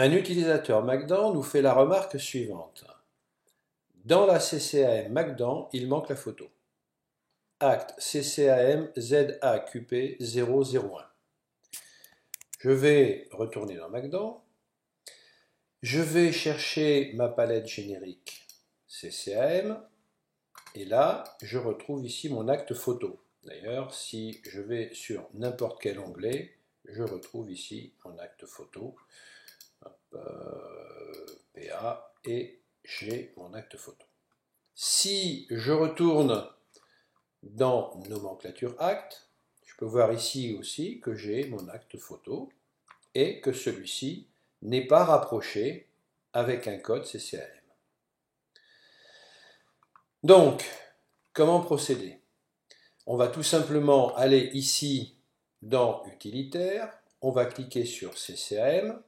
Un utilisateur Magdan nous fait la remarque suivante. Dans la CCAM Magdan, il manque la photo. Acte CCAM ZAQP 001. Je vais retourner dans Magdan. Je vais chercher ma palette générique CCAM. Et là, je retrouve ici mon acte photo. D'ailleurs, si je vais sur n'importe quel onglet, je retrouve ici mon acte photo. PA et j'ai mon acte photo. Si je retourne dans nomenclature acte, je peux voir ici aussi que j'ai mon acte photo et que celui-ci n'est pas rapproché avec un code CCAM. Donc, comment procéder? On va tout simplement aller ici dans utilitaire, on va cliquer sur CCAM,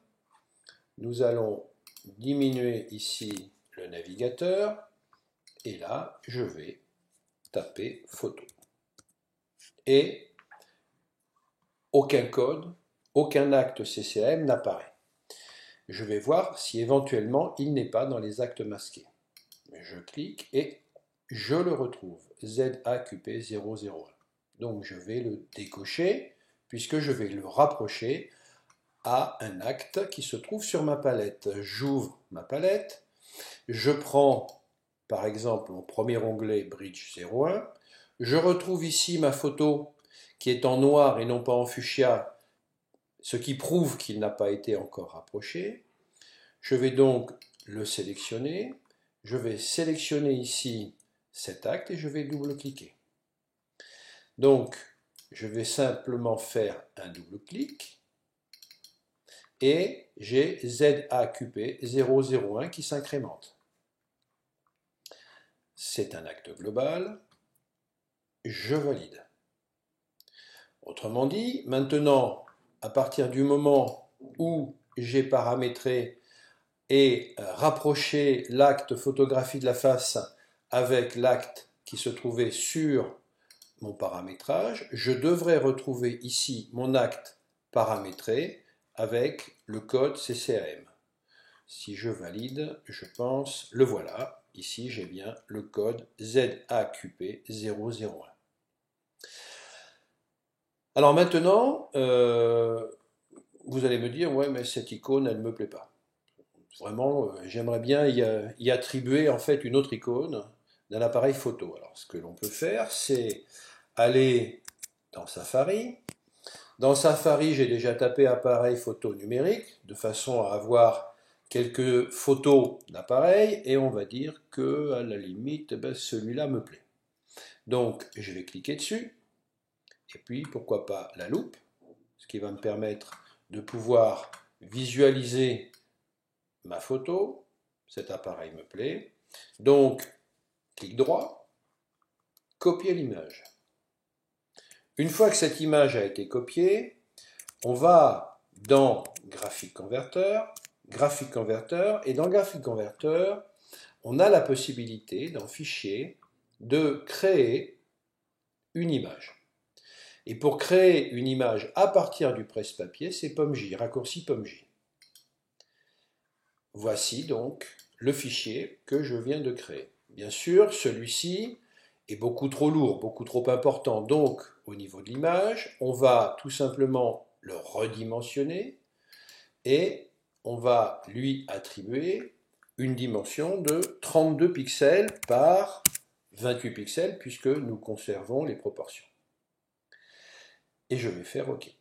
nous allons diminuer ici le navigateur et là je vais taper photo et aucun code, aucun acte CCAM n'apparaît. Je vais voir si éventuellement il n'est pas dans les actes masqués. Je clique et je le retrouve, ZAQP 001. Donc je vais le décocher puisque je vais le rapprocher à un acte qui se trouve sur ma palette. J'ouvre ma palette, je prends par exemple mon premier onglet Bridge 01, je retrouve ici ma photo qui est en noir et non pas en fuchsia, ce qui prouve qu'il n'a pas été encore rapproché. Je vais donc le sélectionner, je vais sélectionner ici cet acte et je vais double-cliquer. Donc je vais simplement faire un double-clic et j'ai ZAQP 001 qui s'incrémente. C'est un acte global, je valide. Autrement dit, maintenant, à partir du moment où j'ai paramétré et rapproché l'acte photographie de la face avec l'acte qui se trouvait sur mon paramétrage, je devrais retrouver ici mon acte paramétré avec le code CCAM. Si je valide, je pense, le voilà. Ici, j'ai bien le code ZAQP 001. Alors maintenant, vous allez me dire, ouais, mais cette icône, elle ne me plaît pas. Vraiment, j'aimerais bien y attribuer en fait une autre icône d'un appareil photo. Alors, ce que l'on peut faire, c'est aller dans Safari. Dans Safari, j'ai déjà tapé appareil photo numérique, de façon à avoir quelques photos d'appareil, et on va dire que, à la limite, ben, celui-là me plaît. Donc, je vais cliquer dessus, et puis, pourquoi pas la loupe, ce qui va me permettre de pouvoir visualiser ma photo. Cet appareil me plaît. Donc, clic droit, copier l'image. Une fois que cette image a été copiée, on va dans Graphic Converter, et dans Graphic Converter, on a la possibilité, dans Fichier, de créer une image. Et pour créer une image à partir du presse-papier, c'est POMJ, raccourci POMJ. Voici donc le fichier que je viens de créer. Bien sûr, celui-ci est beaucoup trop lourd, beaucoup trop important. Donc, au niveau de l'image, on va tout simplement le redimensionner et on va lui attribuer une dimension de 32 pixels par 28 pixels puisque nous conservons les proportions. Et je vais faire OK.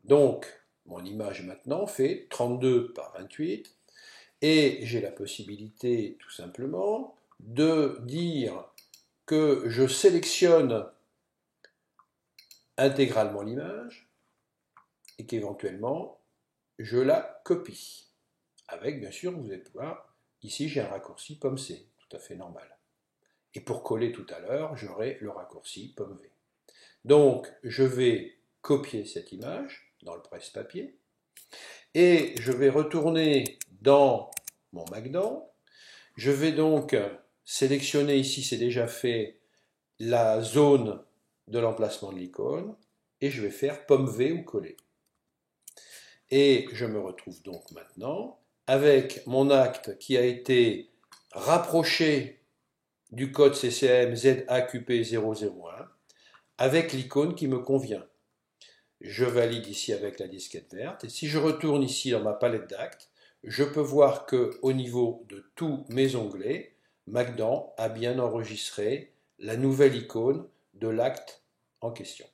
Donc, mon image maintenant fait 32 par 28 et j'ai la possibilité tout simplement de dire que je sélectionne intégralement l'image et qu'éventuellement je la copie. Avec, bien sûr, vous allez voir, ici j'ai un raccourci POM-C, tout à fait normal. Et pour coller tout à l'heure, j'aurai le raccourci POM-V. Donc, je vais copier cette image dans le presse-papier et je vais retourner dans mon Magdan. Je vais donc sélectionner ici, c'est déjà fait, la zone de l'emplacement de l'icône et je vais faire POM-V ou coller. Et je me retrouve donc maintenant avec mon acte qui a été rapproché du code CCM ZAQP001 avec l'icône qui me convient. Je valide ici avec la disquette verte et si je retourne ici dans ma palette d'actes, je peux voir qu'au niveau de tous mes onglets, Magdan a bien enregistré la nouvelle icône de l'acte en question.